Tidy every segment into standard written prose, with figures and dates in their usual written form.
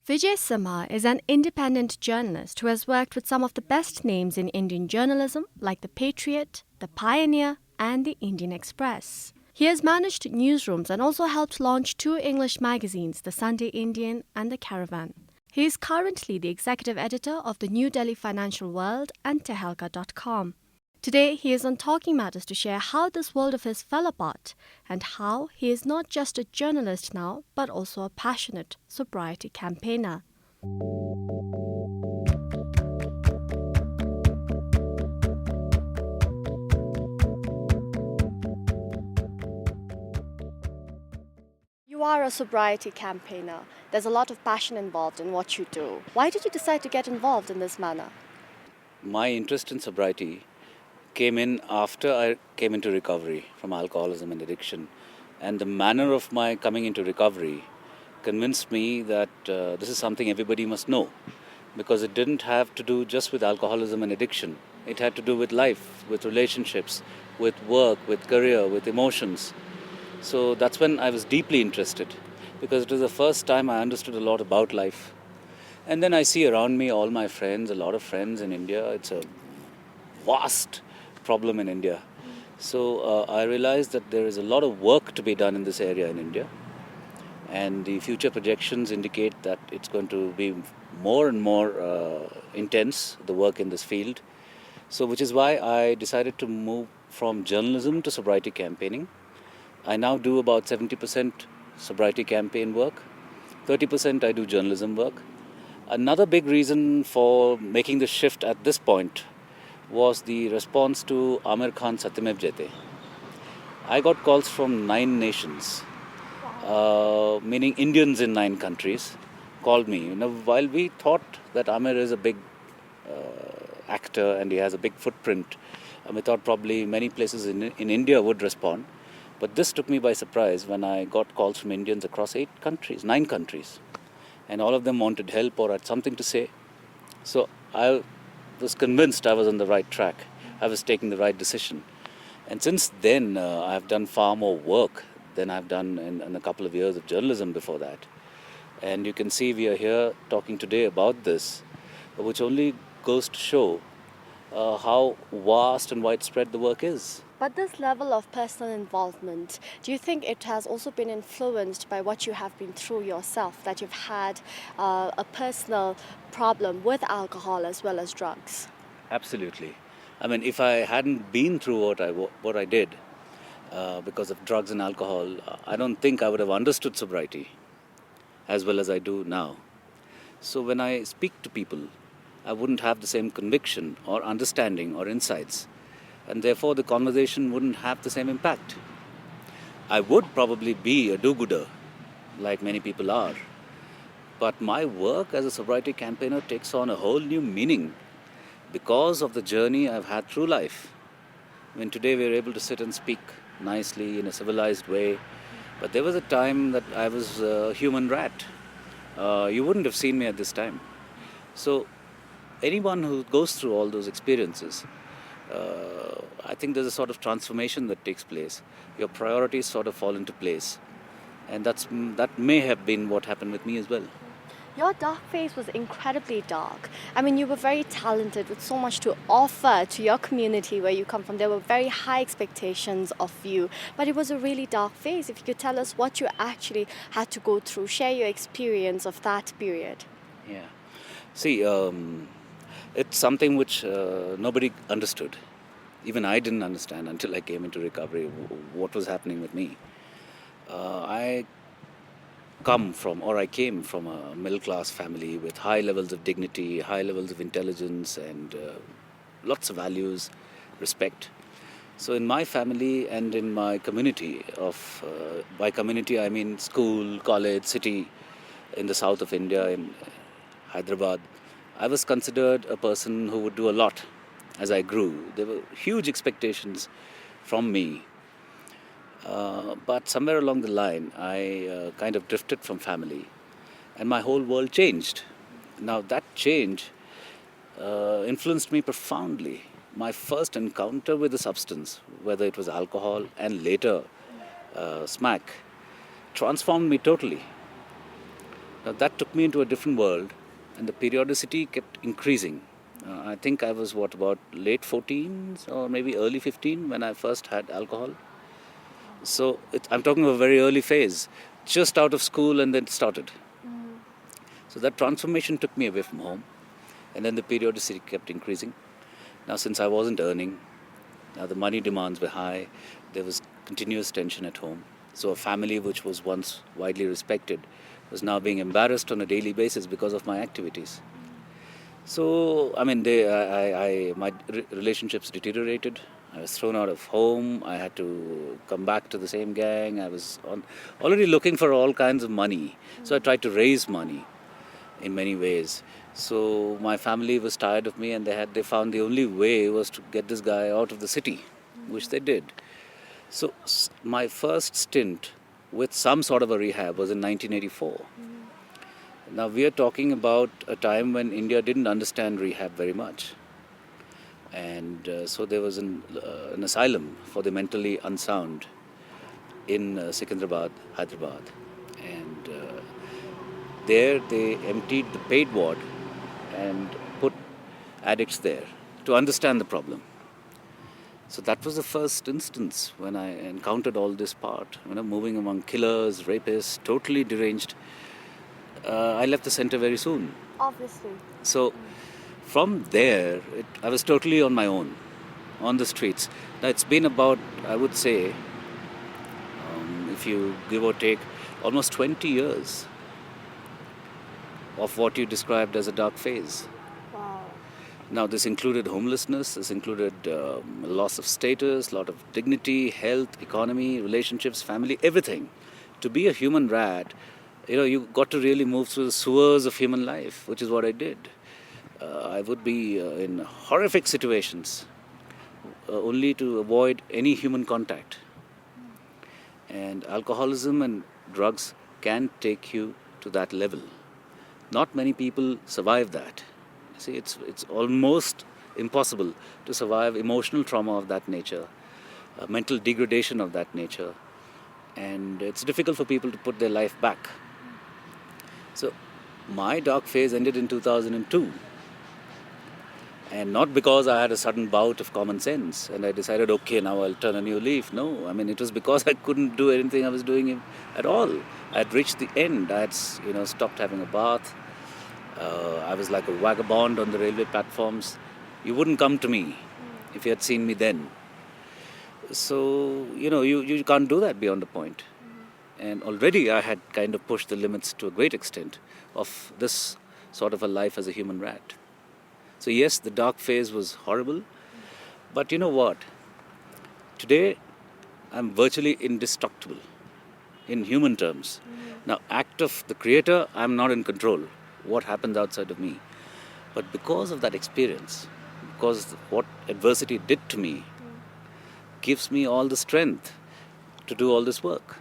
Vijay Simha is an independent journalist who has worked with some of the best names in Indian journalism like The Patriot, The Pioneer, and The Indian Express. He has managed newsrooms and also helped launch two English magazines, The Sunday Indian and The Caravan. He is currently the executive editor of the New Delhi Financial World and Tehelka.com. Today, he is on Talking Matters to share how this world of his fell apart and how he is not just a journalist now, but also a passionate sobriety campaigner. You are a sobriety campaigner. There's a lot of passion involved in what you do. Why did you decide to get involved in this manner? My interest in sobriety came in after I came into recovery from alcoholism and addiction. And the manner of my coming into recovery convinced me that this is something everybody must know, because it didn't have to do just with alcoholism and addiction. It had to do with life, with relationships, with work, with career, with emotions. So that's when I was deeply interested, because it was the first time I understood a lot about life. And then I see around me all my friends, a lot of friends in India. It's a vast problem in India. So I realized that there is a lot of work to be done in this area in India. And the future projections indicate that it's going to be more and more intense, the work in this field. So which is why I decided to move from journalism to sobriety campaigning. I now do about 70% sobriety campaign work, 30% I do journalism work. Another big reason for making the shift at this point was the response to Amir Khan's Satyamev Jayate. I got calls from 9 nations, meaning Indians in 9 countries, called me. While we thought that Amir is a big actor and he has a big footprint, we thought probably many places in India would respond. But this took me by surprise when I got calls from Indians across 9 countries. And all of them wanted help or had something to say. So I was convinced I was on the right track. I was taking the right decision. And since then, I've done far more work than I've done in a couple of years of journalism before that. And you can see we are here talking today about this, which only goes to show how vast and widespread the work is. But this level of personal involvement, do you think it has also been influenced by what you have been through yourself, that you've had a personal problem with alcohol as well as drugs? Absolutely. I mean, if I hadn't been through what I did because of drugs and alcohol, I don't think I would have understood sobriety as well as I do now. So when I speak to people, I wouldn't have the same conviction or understanding or insights, and therefore the conversation wouldn't have the same impact. I would probably be a do-gooder, like many people are, but my work as a sobriety campaigner takes on a whole new meaning because of the journey I've had through life. I mean, today we're able to sit and speak nicely in a civilized way, but there was a time that I was a human rat. You wouldn't have seen me at this time. So anyone who goes through all those experiences, I think there's a sort of transformation that takes place. Your priorities sort of fall into place. And that may have been what happened with me as well. Your dark phase was incredibly dark. I mean, you were very talented with so much to offer to your community where you come from. There were very high expectations of you, but it was a really dark phase. If you could tell us what you actually had to go through, share your experience of that period. Yeah. See, it's something which nobody understood. Even I didn't understand until I came into recovery what was happening with me. I came from a middle-class family with high levels of dignity, high levels of intelligence, and lots of values, respect. So in my family and in my community by community I mean school, college, city in the south of India, in Hyderabad, I was considered a person who would do a lot as I grew. There were huge expectations from me. But somewhere along the line, I kind of drifted from family and my whole world changed. Now that change influenced me profoundly. My first encounter with the substance, whether it was alcohol and later smack, transformed me totally. Now that took me into a different world, and the periodicity kept increasing. I think I was about late 14s or maybe early 15 when I first had alcohol. So I'm talking of a very early phase, just out of school and then it started. So that transformation took me away from home, and then the periodicity kept increasing. Now, since I wasn't earning, now the money demands were high, there was continuous tension at home. So a family which was once widely respected was now being embarrassed on a daily basis because of my activities. So, I mean, my relationships deteriorated. I was thrown out of home. I had to come back to the same gang. I was already looking for all kinds of money. So I tried to raise money in many ways. So my family was tired of me, and they found the only way was to get this guy out of the city, which they did. So my first stint with some sort of a rehab was in 1984. Now we are talking about a time when India didn't understand rehab very much. And so there was an asylum for the mentally unsound in Secunderabad, Hyderabad. And there they emptied the paid ward and put addicts there to understand the problem. So that was the first instance when I encountered all this part, moving among killers, rapists, totally deranged. I left the center very soon. Obviously. So from there, I was totally on my own, on the streets. Now it's been about, I would say, if you give or take, almost 20 years of what you described as a dark phase. Wow. Now this included homelessness, this included loss of status, lot of dignity, health, economy, relationships, family, everything. To be a human rat, you got to really move through the sewers of human life, which is what I did. I would be in horrific situations only to avoid any human contact. And alcoholism and drugs can take you to that level. Not many people survive that. See, it's almost impossible to survive emotional trauma of that nature, mental degradation of that nature, and it's difficult for people to put their life back. So my dark phase ended in 2002. And not because I had a sudden bout of common sense and I decided, okay, now I'll turn a new leaf. No, I mean, it was because I couldn't do anything I was doing at all. I had reached the end. I had, stopped having a bath. I was like a vagabond on the railway platforms. You wouldn't come to me if you had seen me then. So, you can't do that beyond a point. And already I had kind of pushed the limits to a great extent of this sort of a life as a human rat. So yes, the dark phase was horrible, but you know what? Today, I'm virtually indestructible in human terms. Now, act of the Creator, I'm not in control. What happens outside of me? But because of that experience, because what adversity did to me, gives me all the strength to do all this work.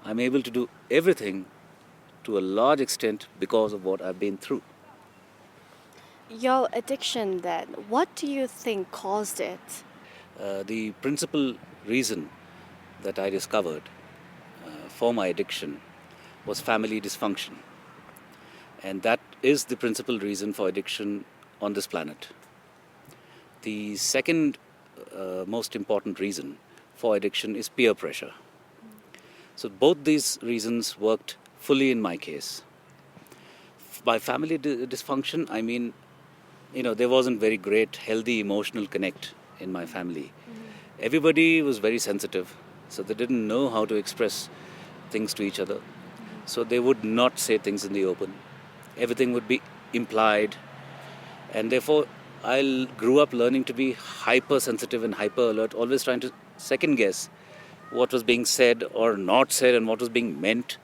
I'm able to do everything to a large extent because of what I've been through. Your addiction then, what do you think caused it? The principal reason that I discovered for my addiction was family dysfunction. And that is the principal reason for addiction on this planet. The second most important reason for addiction is peer pressure. So both these reasons worked fully in my case. By family dysfunction, I mean, there wasn't very great, healthy emotional connect in my family. Everybody was very sensitive, so they didn't know how to express things to each other. So they would not say things in the open. Everything would be implied. And therefore, I grew up learning to be hypersensitive and hyper alert, always trying to second guess what was being said or not said and what was being meant.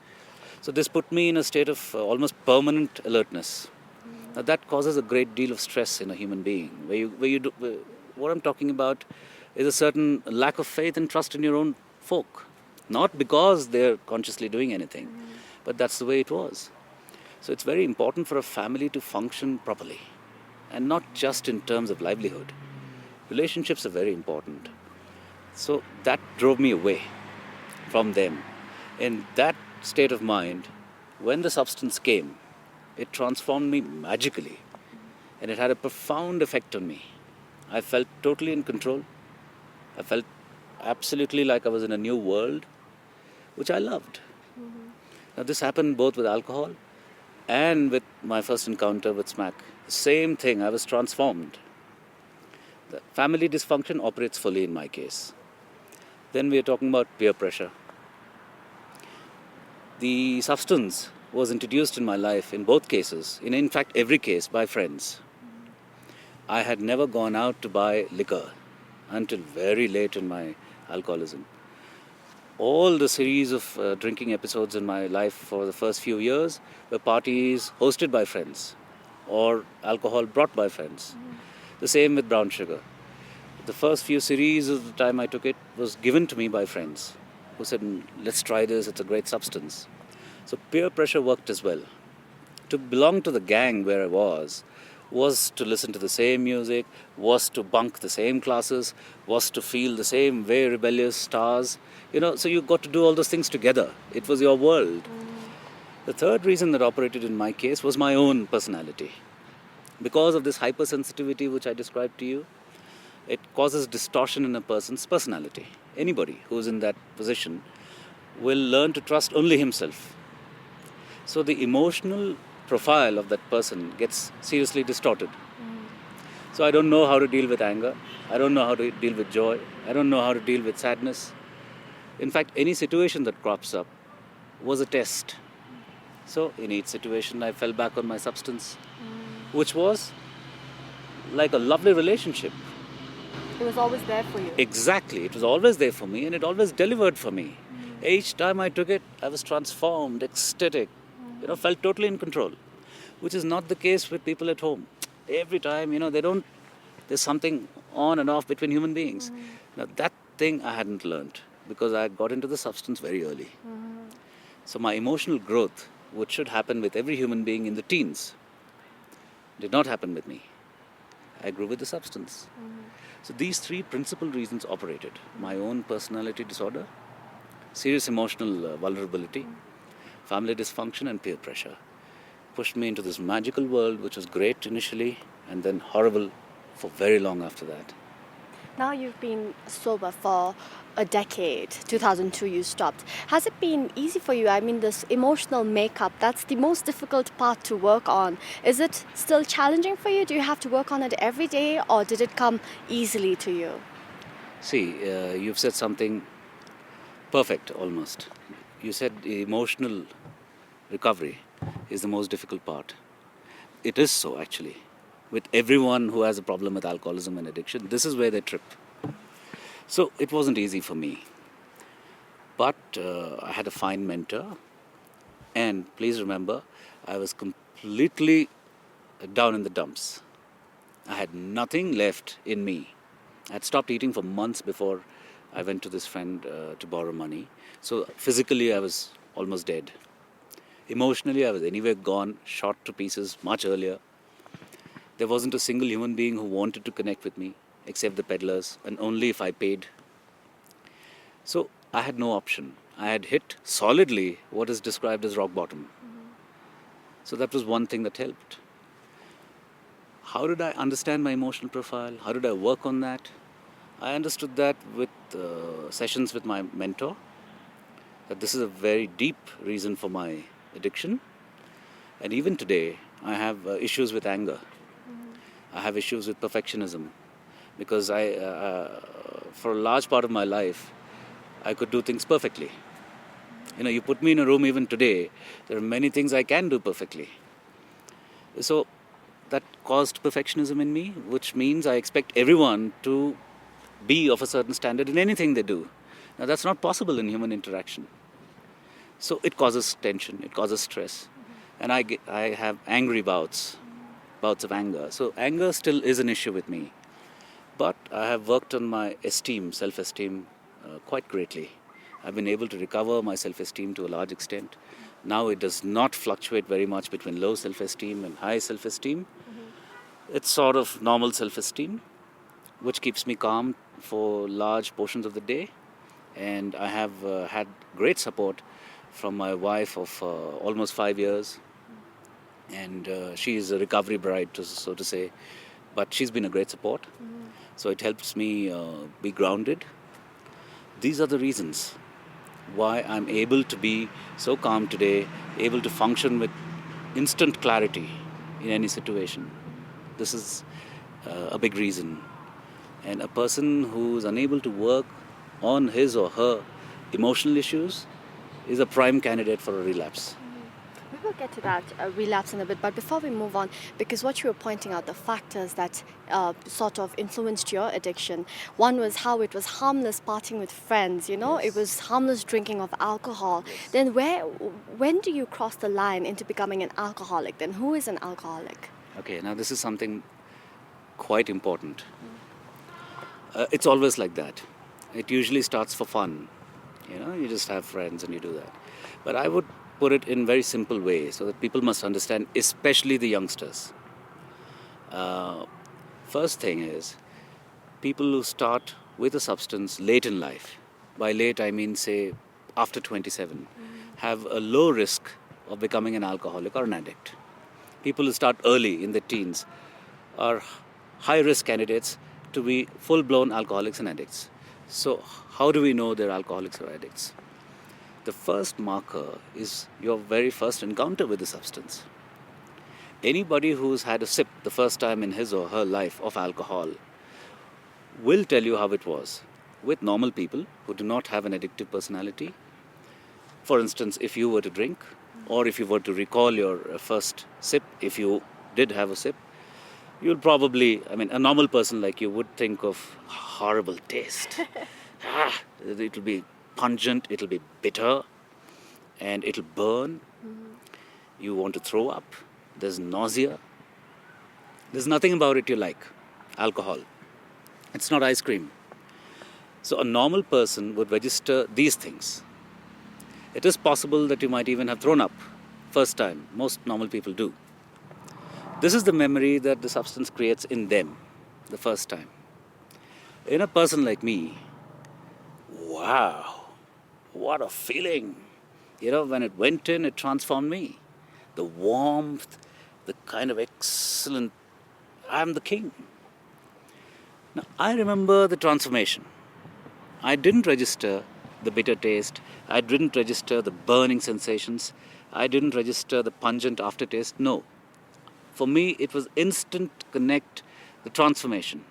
So this put me in a state of almost permanent alertness. Now that causes a great deal of stress in a human being. What I'm talking about is a certain lack of faith and trust in your own folk. Not because they're consciously doing anything, but that's the way it was. So it's very important for a family to function properly, and not just in terms of livelihood. Relationships are very important. So that drove me away from them. In that state of mind, When the substance came, it transformed me magically, and it had a profound effect on me. I felt totally in control. I felt absolutely like I was in a new world, which I loved. Now, this happened both with alcohol and with my first encounter with smack. The same thing, I was transformed. The family dysfunction operates fully in my case. Then we are talking about peer pressure. The substance was introduced in my life in both cases, in fact, every case, by friends. I had never gone out to buy liquor until very late in my alcoholism. All the series of drinking episodes in my life for the first few years were parties hosted by friends or alcohol brought by friends. The same with brown sugar. The first few series of the time I took it was given to me by friends who said, let's try this, it's a great substance. So peer pressure worked as well. To belong to the gang where I was to listen to the same music, was to bunk the same classes, was to feel the same way rebellious stars. So you got to do all those things together. It was your world. The third reason that operated in my case was my own personality. Because of this hypersensitivity which I described to you, it causes distortion in a person's personality. Anybody who's in that position will learn to trust only himself. So the emotional profile of that person gets seriously distorted. So I don't know how to deal with anger. I don't know how to deal with joy. I don't know how to deal with sadness. In fact, any situation that crops up was a test. So in each situation, I fell back on my substance, which was like a lovely relationship. It was always there for you. Exactly. It was always there for me, and it always delivered for me. Each time I took it, I was transformed, ecstatic, felt totally in control, which is not the case with people at home. Every time, there's something on and off between human beings. Now, that thing I hadn't learned because I got into the substance very early. So my emotional growth, which should happen with every human being in the teens, did not happen with me. I grew with the substance. So these three principal reasons operated. My own personality disorder, serious emotional vulnerability, family dysfunction, and peer pressure pushed me into this magical world, which was great initially and then horrible for very long after that. Now you've been sober for a decade. 2002 you stopped. Has it been easy for you? I mean, this emotional makeup, that's the most difficult part to work on. Is it still challenging for you? Do you have to work on it every day, or did it come easily to you? See, you've said something perfect almost. You said emotional recovery is the most difficult part. It is so, actually. With everyone who has a problem with alcoholism and addiction, this is where they trip. So it wasn't easy for me. But I had a fine mentor. And please remember, I was completely down in the dumps. I had nothing left in me. I had stopped eating for months before I went to this friend to borrow money. So physically, I was almost dead. Emotionally, I was anyway gone, shot to pieces much earlier. There wasn't a single human being who wanted to connect with me, except the peddlers, and only if I paid. So I had no option. I had hit solidly what is described as rock bottom. So that was one thing that helped. How did I understand my emotional profile? How did I work on that? I understood that with sessions with my mentor, that this is a very deep reason for my addiction. And even today, I have issues with anger. I have issues with perfectionism because for a large part of my life, I could do things perfectly. You put me in a room even today, there are many things I can do perfectly. So that caused perfectionism in me, which means I expect everyone to be of a certain standard in anything they do. Now that's not possible in human interaction. So it causes tension, it causes stress. And I have angry bouts of anger. So anger still is an issue with me. But I have worked on my self-esteem quite greatly. I've been able to recover my self-esteem to a large extent. Now it does not fluctuate very much between low self-esteem and high self-esteem. It's sort of normal self-esteem, which keeps me calm for large portions of the day. And I have had great support from my wife of almost 5 years, and she is a recovery bride, so to say. But she's been a great support, so it helps me be grounded. These are the reasons why I'm able to be so calm today, able to function with instant clarity in any situation. This is a big reason. And a person who's unable to work on his or her emotional issues is a prime candidate for a relapse. We will get to that relapse in a bit, but before we move on, because what you were pointing out, the factors that sort of influenced your addiction, one was how it was harmless partying with friends, you know, Yes. it was harmless drinking of alcohol. Yes. Then when do you cross the line into becoming an alcoholic? Then who is an alcoholic? Okay, now this is something quite important. It's always like that. It usually starts for fun. You know, you just have friends and you do that. But I would put it in very simple way so that people must understand, especially the youngsters. First thing is, people who start with a substance late in life, by late I mean say after 27, have a low risk of becoming an alcoholic or an addict. People who start early in their teens are high risk candidates to be full blown alcoholics and addicts. So, how do we know they're alcoholics or addicts? The first marker is your very first encounter with the substance. Anybody who's had a sip the first time in his or her life of alcohol will tell you how it was with normal people who do not have an addictive personality. For instance, if you were to drink, or if you were to recall your first sip, if you did have a sip, you'll probably, a normal person like you would think of horrible taste. It'll be pungent, it'll be bitter, and it'll burn. You want to throw up. There's nausea. There's nothing about it you like. Alcohol. It's not ice cream. So a normal person would register these things. It is possible that you might even have thrown up first time. Most normal people do. This is the memory that the substance creates in them the first time. In a person like me, wow, what a feeling. You know, when it went in, it transformed me. The warmth, the kind of excellent, I'm the king. Now, I remember the transformation. I didn't register the bitter taste. I didn't register the burning sensations. I didn't register the pungent aftertaste. No. For me, it was instant connect, the transformation.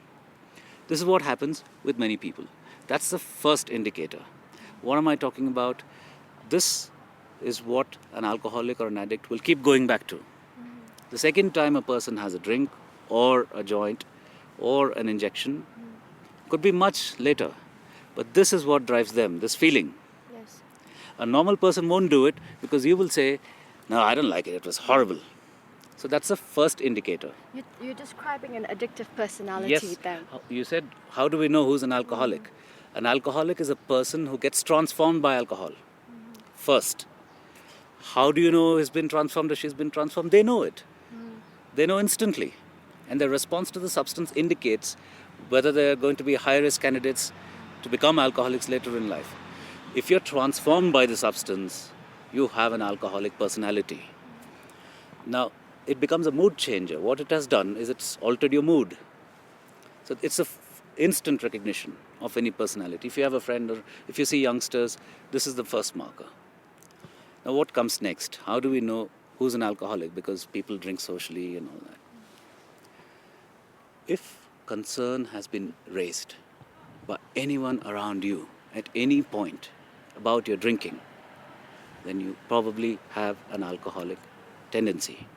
This is what happens with many people. That's the first indicator. What am I talking about? This is what an alcoholic or an addict will keep going back to. The second time a person has a drink or a joint or an injection could be much later. But this is what drives them, this feeling. Yes. A normal person won't do it because you will say, no, I don't like it, it was horrible. So that's the first indicator. You're describing an addictive personality Yes, then. you said, how do we know who's an alcoholic? An alcoholic is a person who gets transformed by alcohol. First. How do you know he's been transformed or she's been transformed? They know it. They know instantly. And their response to the substance indicates whether they're going to be high-risk candidates to become alcoholics later in life. If you're transformed by the substance, you have an alcoholic personality. Now, it becomes a mood changer. What it has done is it's altered your mood. So it's instant recognition of any personality. If you have a friend or if you see youngsters, this is the first marker. Now, what comes next? How do we know who's an alcoholic? Because people drink socially and all that. If concern has been raised by anyone around you at any point about your drinking, then you probably have an alcoholic tendency.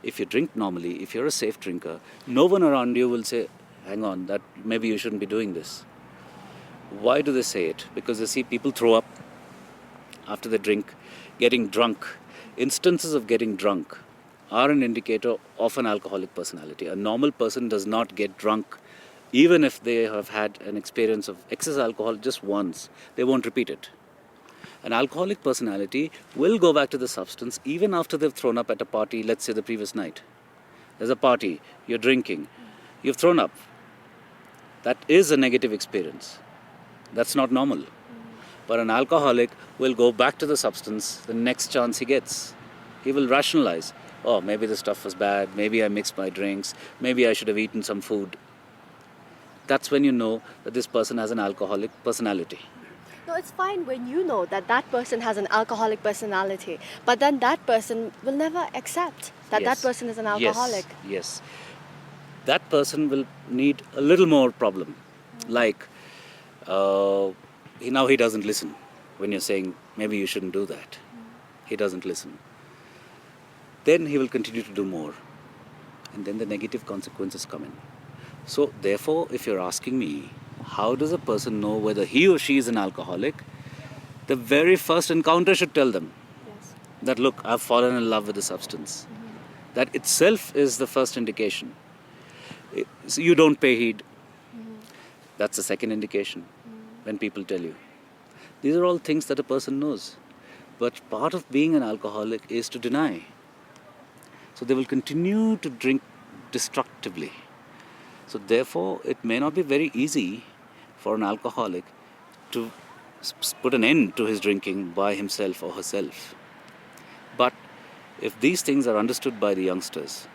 If you drink normally, if you're a safe drinker, no one around you will say, hang on, that maybe you shouldn't be doing this. Why do they say it? Because they see people throw up after they drink, getting drunk. Instances of getting drunk are an indicator of an alcoholic personality. A normal person does not get drunk even if they have had an experience of excess alcohol just once. They won't repeat it. An alcoholic personality will go back to the substance even after they've thrown up at a party, let's say the previous night. There's a party, you're drinking, you've thrown up. That is a negative experience. That's not normal. But an alcoholic will go back to the substance the next chance he gets. He will rationalize, oh, maybe the stuff was bad, maybe I mixed my drinks, maybe I should have eaten some food. That's when you know that this person has an alcoholic personality. No, it's fine when you know that that person has an alcoholic personality, but then that person will never accept that that person is an alcoholic. Yes. That person will need a little more problem. Like, now he doesn't listen when you're saying, maybe you shouldn't do that. He doesn't listen. Then he will continue to do more. And then the negative consequences come in. So, therefore, if you're asking me, how does a person know whether he or she is an alcoholic? The very first encounter should tell them that, look, I've fallen in love with the substance. That itself is the first indication. So you don't pay heed. That's the second indication when people tell you. These are all things that a person knows. But part of being an alcoholic is to deny. So they will continue to drink destructively. So therefore, it may not be very easy for an alcoholic to put an end to his drinking by himself or herself. But if these things are understood by the youngsters,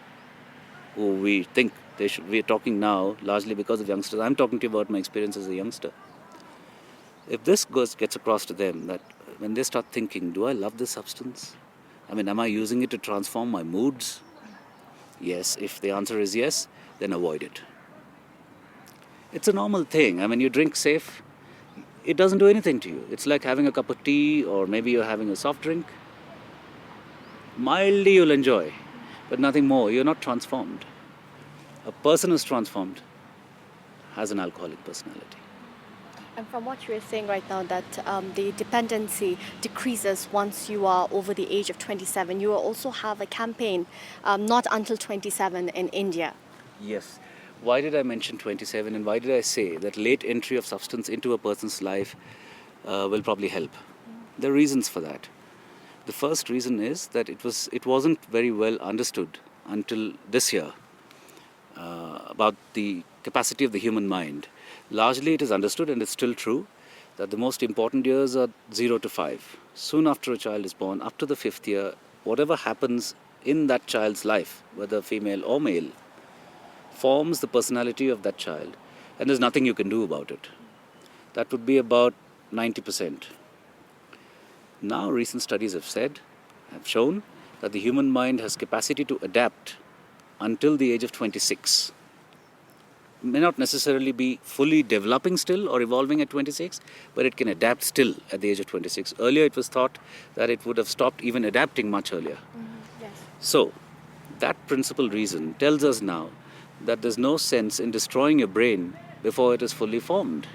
who we think they should, we are talking now largely because of youngsters. I'm talking to you about my experience as a youngster. If this gets across to them, that when they start thinking, do I love this substance? I mean, am I using it to transform my moods? Yes. If the answer is yes, then avoid it. It's a normal thing. I mean, you drink safe, it doesn't do anything to you. It's like having a cup of tea, or maybe you're having a soft drink. Mildly you'll enjoy, but nothing more. You're not transformed. A person who's transformed has an alcoholic personality. And from what you're saying right now, that the dependency decreases once you are over the age of 27. You will also have a campaign, not until 27 in India. Yes. Why did I mention 27, and why did I say that late entry of substance into a person's life will probably help? There are reasons for that. The first reason is that it wasn't very well understood until this year about the capacity of the human mind. Largely it is understood, and it's still true, that the most important years are 0 to 5. Soon after a child is born, up to the 5th year, whatever happens in that child's life, whether female or male, forms the personality of that child, and there's nothing you can do about it. That would be about 90%. Now recent studies have shown that the human mind has capacity to adapt until the age of 26. May not necessarily be fully developing still or evolving at 26, but it can adapt still at the age of 26. Earlier it was thought that it would have stopped even adapting much earlier. Yes. So that principal reason tells us now that there's no sense in destroying your brain before it is fully formed,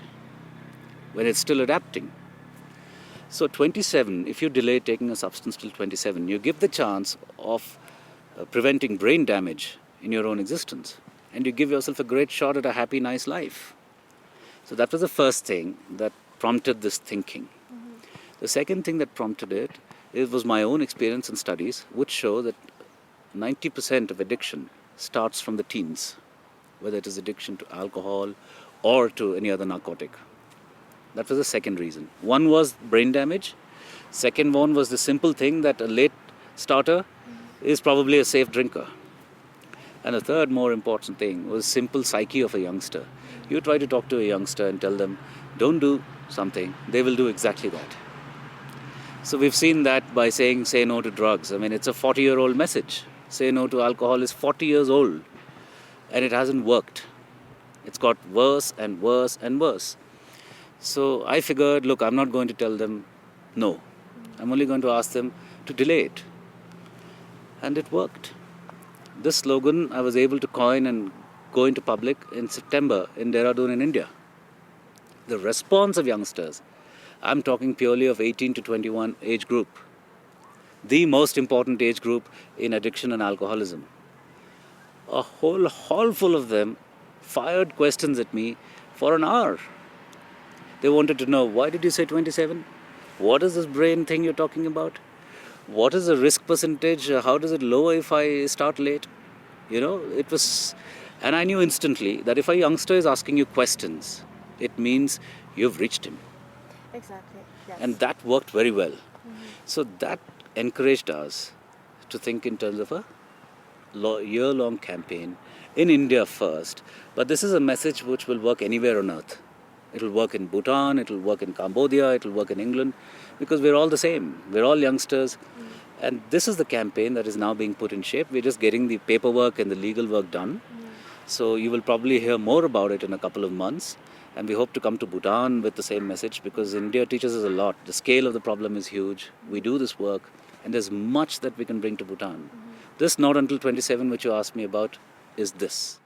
when it's still adapting. So 27, if you delay taking a substance till 27, you give the chance of preventing brain damage in your own existence, and you give yourself a great shot at a happy, nice life. So that was the first thing that prompted this thinking. The second thing that prompted it was my own experience and studies, which show that 90% of addiction starts from the teens, whether it is addiction to alcohol or to any other narcotic. That was the second reason. One was brain damage. Second one was the simple thing that a late starter is probably a safe drinker. And the third more important thing was simple psyche of a youngster. You try to talk to a youngster and tell them, don't do something, they will do exactly that. So we've seen that by saying, say no to drugs. I mean, it's a 40-year-old message. Say no to alcohol is 40 years old, and it hasn't worked. It's got worse and worse and worse. So I figured, look, I'm not going to tell them no. I'm only going to ask them to delay it. And it worked. This slogan I was able to coin and go into public in September in Dehradun in India. The response of youngsters, I'm talking purely of 18 to 21 age group, the most important age group in addiction and alcoholism. A whole hall full of them fired questions at me for an hour. They wanted to know, why did you say 27? What is this brain thing you're talking about? What is the risk percentage? How does it lower if I start late? It was... And I knew instantly that if a youngster is asking you questions, it means you've reached him. Exactly. And that worked very well. So that encouraged us to think in terms of a year-long campaign in India first. But this is a message which will work anywhere on earth. It will work in Bhutan, it will work in Cambodia, it will work in England, because we're all the same. We're all youngsters. And this is the campaign that is now being put in shape. We're just getting the paperwork and the legal work done. So you will probably hear more about it in a couple of months. And we hope to come to Bhutan with the same message, because India teaches us a lot. The scale of the problem is huge. We do this work, and there's much that we can bring to Bhutan. This Not Until 27, which you asked me about, is this.